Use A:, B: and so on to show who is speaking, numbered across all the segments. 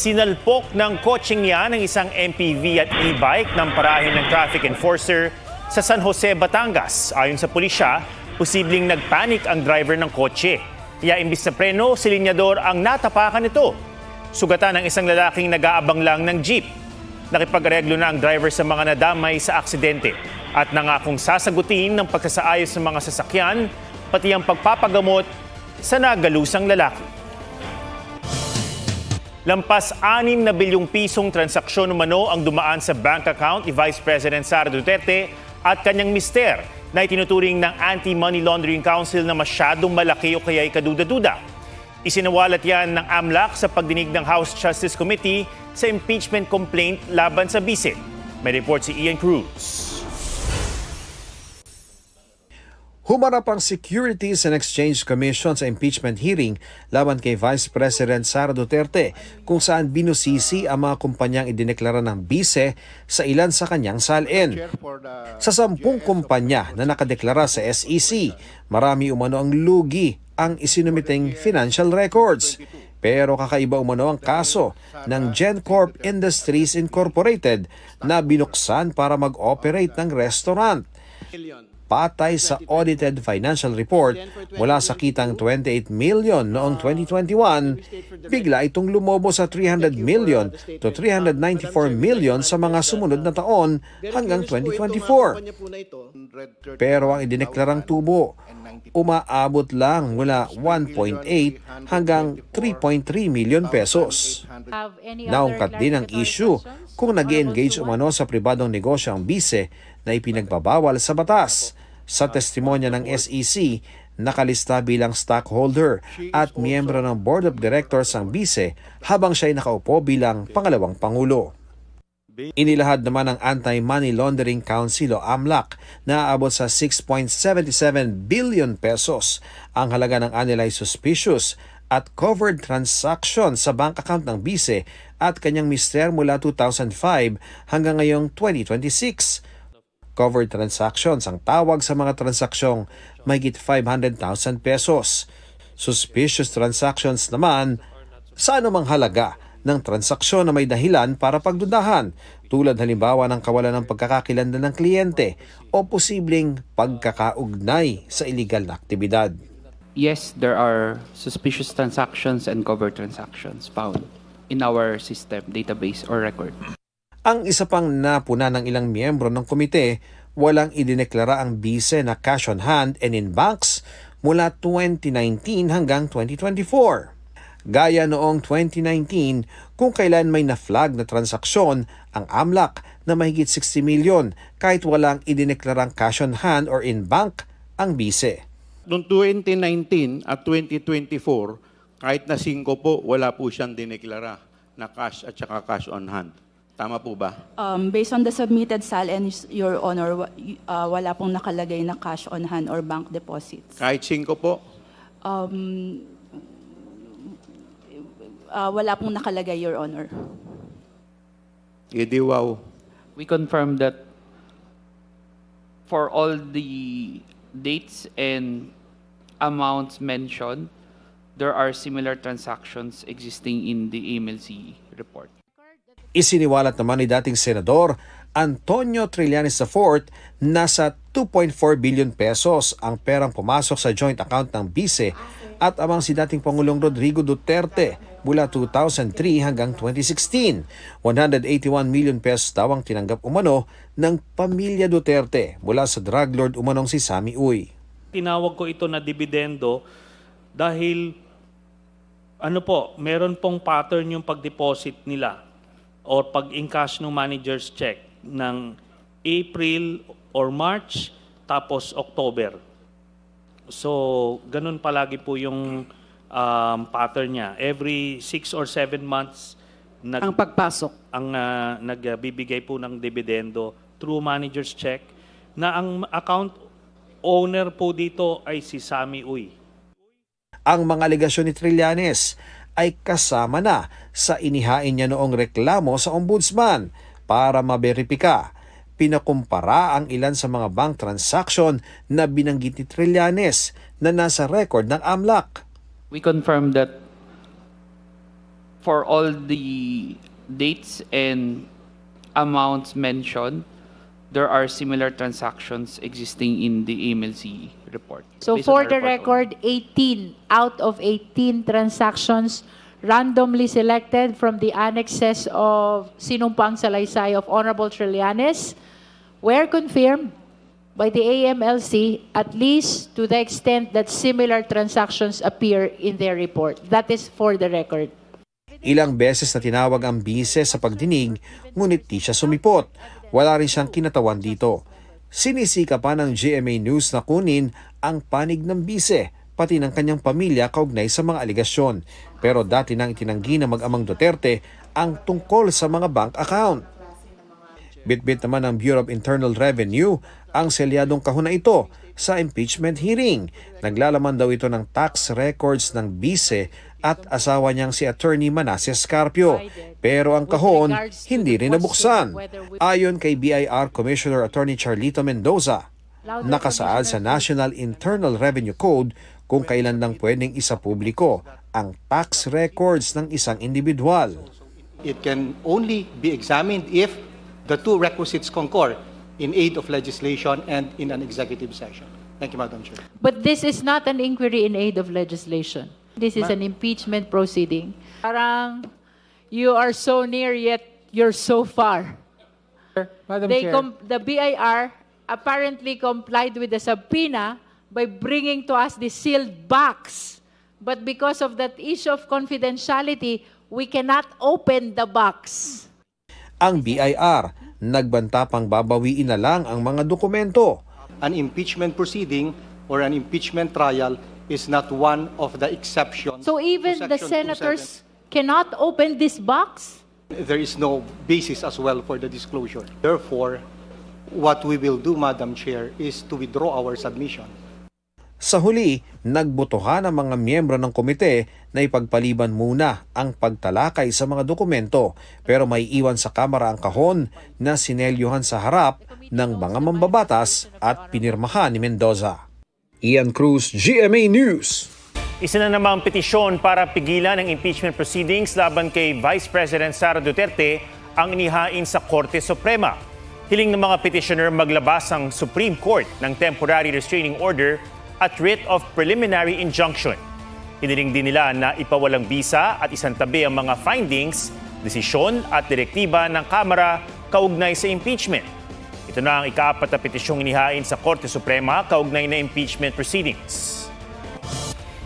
A: Sinalpok ng kotseng yan ng isang MPV at e-bike ng parahin ng traffic enforcer sa San Jose, Batangas. Ayon sa pulisya, posibleng nagpanik ang driver ng kotse. Kaya imbis na preno, si linyador ang natapakan nito. Sugatan ng isang lalaking nag-aabang lang ng jeep. Nakipag-areglo na ang driver sa mga nadamay sa aksidente at nangakong sasagutin ng pagsasaayos ng mga sasakyan pati ang pagpapagamot sa nagalusang lalaki. Lampas 6 na bilyong pisong transaksyon umano ang dumaan sa bank account ni Vice President Sara Duterte at kanyang mister na itinuturing ng Anti-Money Laundering Council na masyadong malaki o kaya'y kaduda-duda. Isinawalat yan ng AMLAC sa pagdinig ng House Justice Committee sa impeachment complaint laban sa Vice. May report si Ian Cruz.
B: Humarap ang Securities and Exchange Commission sa impeachment hearing laban kay Vice President Sara Duterte kung saan binusisi ang mga kumpanyang idineklara ng bise sa ilan sa kanyang salin. Sa 10 kumpanya na nakadeklara sa SEC, marami umano ang lugi ang isinumiting financial records. Pero kakaiba umano ang kaso ng GenCorp Industries Incorporated na binuksan para mag-operate ng restaurant. Patay sa audited financial report mula sa kitang 28 million noong 2021, bigla itong lumobo sa 300 million to 394 million sa mga sumunod na taon hanggang 2024. Pero ang idineklarang tubo, umaabot lang mula 1.8 hanggang 3.3 million pesos. Naungkat din ang issue kung nag-engage umano sa pribadong negosyo ang bise na ipinagbabawal sa batas. Sa testimonya ng SEC, nakalista bilang stockholder at miyembro ng Board of Directors ang bise habang siya ay nakaupo bilang pangalawang pangulo. Inilahad naman ng Anti-Money Laundering Council o AMLAC na aabot sa 6.77 billion pesos ang halaga ng analyzed suspicious at covered transaction sa bank account ng bise at kanyang mister mula 2005 hanggang ngayong 2026. Covered transactions ang tawag sa mga transaksyong mahigit 500,000 pesos. Suspicious transactions naman sa anumang halaga ng transaksyon na may dahilan para pagdudahan, tulad halimbawa ng kawalan ng pagkakakilanlan ng kliyente o posibleng pagkakaugnay sa illegal na aktibidad.
C: Yes, there are suspicious transactions and covered transactions found in our system, database, or record.
B: Ang isa pang napuna ng ilang miyembro ng komite, walang idineklara ang bise na cash on hand and in banks mula 2019 hanggang 2024. Gaya noong 2019 kung kailan may na-flag na transaksyon ang AMLAC na mahigit 60 milyon kahit walang idineklarang cash on hand or in bank ang bise.
D: Noong 2019 at 2024, kahit na 5 po, wala po siyang dineklara na cash at saka cash on hand. Tama po ba?
E: Based on the submitted SALN, Your Honor, wala pong nakalagay na cash on hand or bank deposits.
D: Kahit 5 po?
E: Wala pong nakalagay, Your Honor.
D: Hindi wow.
C: We confirm that for all the dates and amounts mentioned, there are similar transactions existing in the AMLC report.
B: Isiniwalat naman ni dating Senador Antonio Trillanes IV na sa 2.4 billion pesos ang perang pumasok sa joint account ng bise at amang si dating Pangulong Rodrigo Duterte mula 2003 hanggang 2016. 181 million pesos daw ang tinanggap umano ng pamilya Duterte mula sa drug lord umanong si Sammy Uy.
F: Tinawag ko ito na dividendo dahil meron pong pattern yung pag-deposit nila or pag-encash ng manager's check ng April or March tapos October. So, ganun palagi po yung pattern niya. Every 6 or 7 months
G: ang pagpasok.
F: Ang nagbibigay po ng dividendo through manager's check na ang account owner po dito ay si Sammy Uy.
B: Ang mga alegasyon ni Trillanes ay kasama na sa inihain niya noong reklamo sa ombudsman para maberipika. Pinakumpara ang ilan sa mga bank transaction na binanggit ni Trillanes na nasa record ng AMLAC.
C: We confirm that for all the dates and amounts mentioned, there are similar transactions existing in the AMLC report.
G: So
C: Based on
G: for
C: our
G: the
C: report
G: record, 18 out of 18 transactions randomly selected from the annexes of Sinumpang Salaysay of Honorable Trillanes were confirmed by the AMLC, at least to the extent that similar transactions appear in their report. That is for the record.
B: Ilang beses na tinawag ang bise sa pagdinig, ngunit di siya sumipot. Wala rin siyang kinatawan dito. Sinisika pa ng GMA News na kunin ang panig ng bise, pati ng kanyang pamilya kaugnay sa mga aligasyon. Pero dati nang itinanggi ng mag-amang Duterte ang tungkol sa mga bank account. Bitbit naman ng Bureau of Internal Revenue ang selyadong kahon na ito sa impeachment hearing. Naglalaman daw ito ng tax records ng bise at asawa niyang si Attorney Manasseh Scarpio. Pero ang kahon hindi rin nabuksan. Ayon kay BIR Commissioner Attorney Charlito Mendoza, nakasaad sa National Internal Revenue Code kung kailan lang pwedeng isapubliko ang tax records ng isang individual.
H: It can only be examined if the two requisites concur in aid of legislation and in an executive session. Thank you, Madam Chair.
G: But this is not an inquiry in aid of legislation. This is an impeachment proceeding. Parang you are so near yet you're so far.
I: Madam Chair.
G: The BIR apparently complied with the subpoena by bringing to us the sealed box. But because of that issue of confidentiality, we cannot open the box.
B: Ang BIR, nagbanta pang babawiin na lang ang mga dokumento.
H: An impeachment proceeding or an impeachment trial is not one of the exceptions.
G: So even
H: to
G: the
H: Section 27.
G: senators cannot open this box?
H: There is no basis as well for the disclosure. Therefore, what we will do, Madam Chair, is to withdraw our submission.
B: Sa huli, nagbotohan ang mga miyembro ng komite na ipagpaliban muna ang pagtalakay sa mga dokumento, pero may iwan sa Kamara ang kahon na sinelyuhan sa harap ng mga mambabatas at pinirmahan ni Mendoza. Ian Cruz, GMA News.
A: Isa na namang petisyon para pigilan ang impeachment proceedings laban kay Vice President Sara Duterte ang inihain sa Korte Suprema. Hiling ng mga petitioner maglabas ang Supreme Court ng temporary restraining order at writ of preliminary injunction. Hiniling din nila na ipawalang bisa at isantabi ang mga findings, desisyon at direktiba ng Kamara kaugnay sa impeachment. Ito na ang ika-4 na petisyong inihain sa Korte Suprema kaugnay na impeachment proceedings.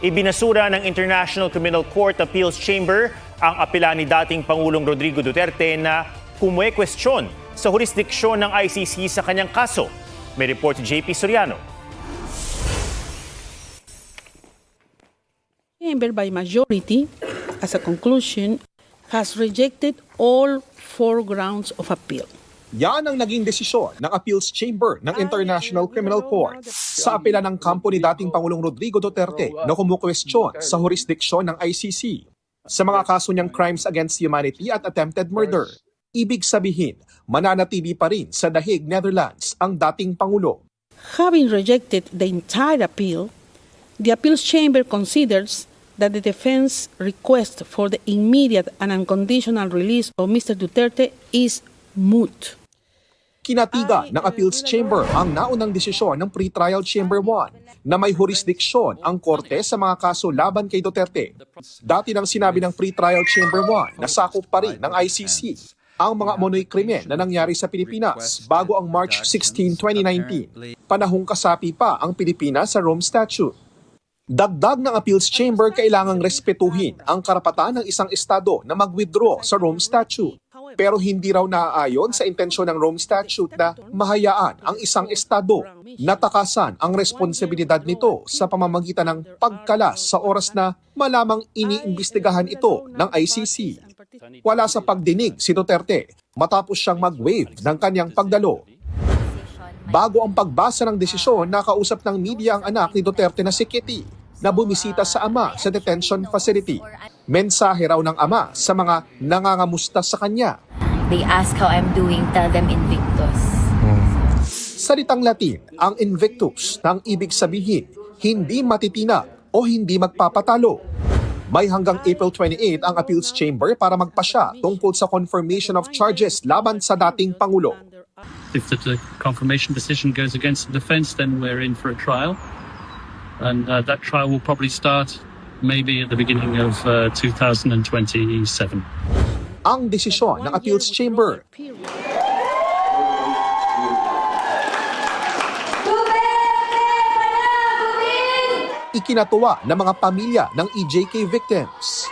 A: Ibinasura ng International Criminal Court Appeals Chamber ang apela ni dating Pangulong Rodrigo Duterte na kumwe-kwestiyon sa jurisdiksyon ng ICC sa kanyang kaso. May report si JP Soriano.
J: Chamber by majority, as a conclusion, has rejected all 4 grounds of appeal.
K: Yan ang naging desisyon ng Appeals Chamber ng International Criminal Court sa apela ng kampo ni dating Pangulong Rodrigo Duterte na kumukwestiyon sa jurisdiksyon ng ICC sa mga kaso niyang crimes against humanity at attempted murder. Ibig sabihin, mananatili pa rin sa dahig Netherlands ang dating Pangulo.
J: Having rejected the entire appeal, the Appeals Chamber considers that the defense request for the immediate and unconditional release of Mr. Duterte is moot.
K: Kinatigan ng Appeals Chamber ang naunang desisyon ng Pre-Trial Chamber 1 na may jurisdiksyon ang korte sa mga kaso laban kay Duterte. Dati nang sinabi ng Pre-Trial Chamber 1 na sakop pa rin ng ICC ang mga amonoy krimen na nangyari sa Pilipinas bago ang March 16, 2019. Panahong kasapi pa ang Pilipinas sa Rome Statute. Dagdag ng Appeals Chamber, kailangang respetuhin ang karapatan ng isang estado na mag-withdraw sa Rome Statute. Pero hindi raw naaayon sa intensyon ng Rome Statute na mahayaan ang isang estado na takasan ang responsibilidad nito sa pamamagitan ng pagkalas sa oras na malamang iniimbestigahan ito ng ICC. Wala sa pagdinig si Duterte matapos siyang mag-waive ng kanyang pagdalo. Bago ang pagbasa ng desisyon, nakausap ng media ang anak ni Duterte na si Kitty na bumisita sa ama sa detention facility. Mensahe raw ng ama sa mga nangangamusta sa kanya.
L: They ask how I'm doing, tell them Invictus.
K: Salitang Latin, ang Invictus nang ibig sabihin, hindi matitinag o hindi magpapatalo. May hanggang April 28 ang appeals chamber para magpasya tungkol sa confirmation of charges laban sa dating Pangulo.
M: If the confirmation decision goes against the defense, then we're in for a trial. And that trial will probably start maybe at the beginning of 2027.
K: Ang desisyon ng appeals chamber. Ikinatuwa ng mga pamilya ng EJK victims.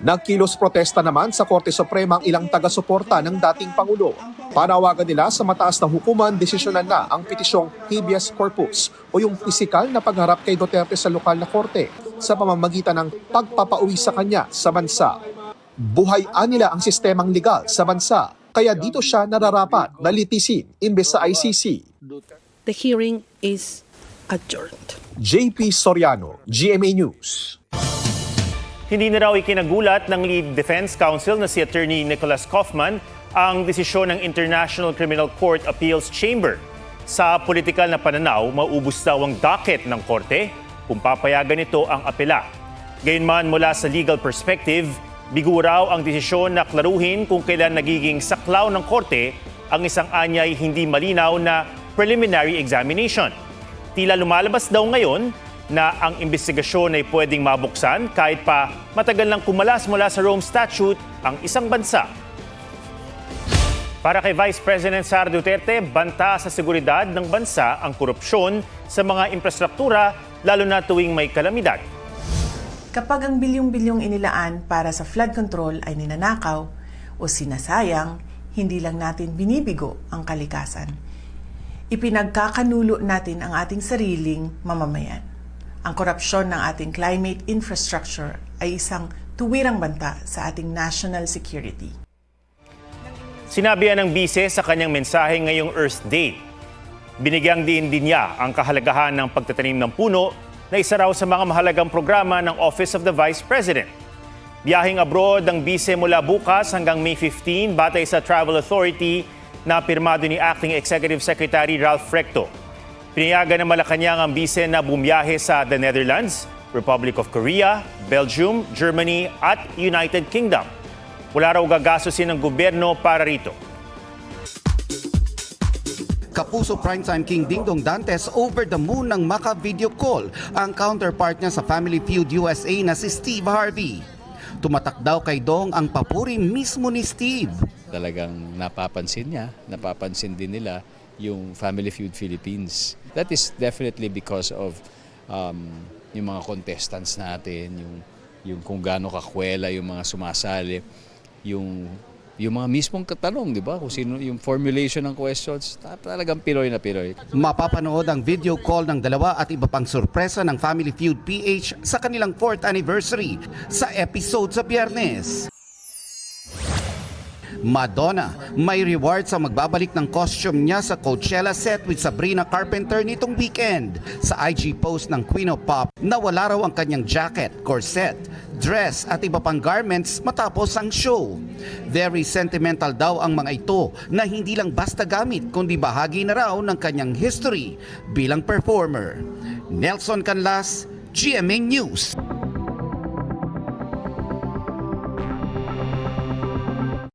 K: Nagkilos protesta naman sa Korte Suprema ang ilang taga-suporta ng dating Pangulo. Panawagan nila sa mataas na hukuman, desisyonan na ang petisyong habeas corpus o yung pisikal na pagharap kay Duterte sa lokal na korte sa pamamagitan ng pagpapauwi sa kanya sa bansa. Buhayan nila ang sistemang legal sa bansa, kaya dito siya nararapat na litisin imbes sa ICC.
J: The hearing is adjourned.
K: JP Soriano, GMA News.
A: Hindi na raw ikinagulat ng lead defense counsel na si Attorney Nicholas Kaufman ang desisyon ng International Criminal Court Appeals Chamber. Sa politikal na pananaw, maubos daw ang docket ng korte kung papayagan nito ang apela. Gayunman mula sa legal perspective, bigo raw ang desisyon na klaruhin kung kailan nagiging saklaw ng korte ang isang anyay hindi malinaw na preliminary examination. Tila lumalabas daw ngayon na ang investigasyon ay pwedeng mabuksan kahit pa matagal nang kumalas mula sa Rome Statute ang isang bansa. Para kay Vice President Sara Duterte, banta sa seguridad ng bansa ang korupsyon sa mga infrastruktura lalo na tuwing may kalamidad.
N: Kapag ang bilyong-bilyong inilaan para sa flood control ay ninanakaw o sinasayang, hindi lang natin binibigo ang kalikasan. Ipinagkakanulo natin ang ating sariling mamamayan. Ang korupsyon ng ating climate infrastructure ay isang tuwirang banta sa ating national security.
A: Sinabi ng bise sa kanyang mensahe ngayong Earth Day. Binigyang din niya ang kahalagahan ng pagtatanim ng puno na isa raw sa mga mahalagang programa ng Office of the Vice President. Biyaheng abroad ang bise mula bukas hanggang May 15 batay sa Travel Authority na pirmado ni Acting Executive Secretary Ralph Recto. Pinayagan ng Malacanang ang bise na bumiyahe sa the Netherlands, Republic of Korea, Belgium, Germany at United Kingdom. Wala raw gagastusin ng gobyerno para rito.
O: Kapuso Primetime King Dingdong Dantes over the moon ng maka-video call ang counterpart niya sa Family Feud USA na si Steve Harvey. Tumatak daw kay Dong ang papuri mismo ni Steve.
P: Talagang napapansin din nila yung Family Feud Philippines. That is definitely because of yung mga contestants natin, yung kung gaano kakwela yung mga sumasali, yung mga mismong katanong, di ba? Kung sino yung formulation ng questions, talagang Pinoy na Pinoy.
O: Mapapanood ang video call ng dalawa at iba pang sorpresa ng Family Feud PH sa kanilang 4th anniversary sa episode sa Biyernes. Madonna, may reward sa magbabalik ng costume niya sa Coachella set with Sabrina Carpenter nitong weekend. Sa IG post ng Queen of Pop, nawala raw ang kanyang jacket, corset, dress at iba pang garments matapos ang show. Very sentimental daw ang mga ito na hindi lang basta gamit kundi bahagi na raw ng kanyang history bilang performer. Nelson Canlas, GMA News.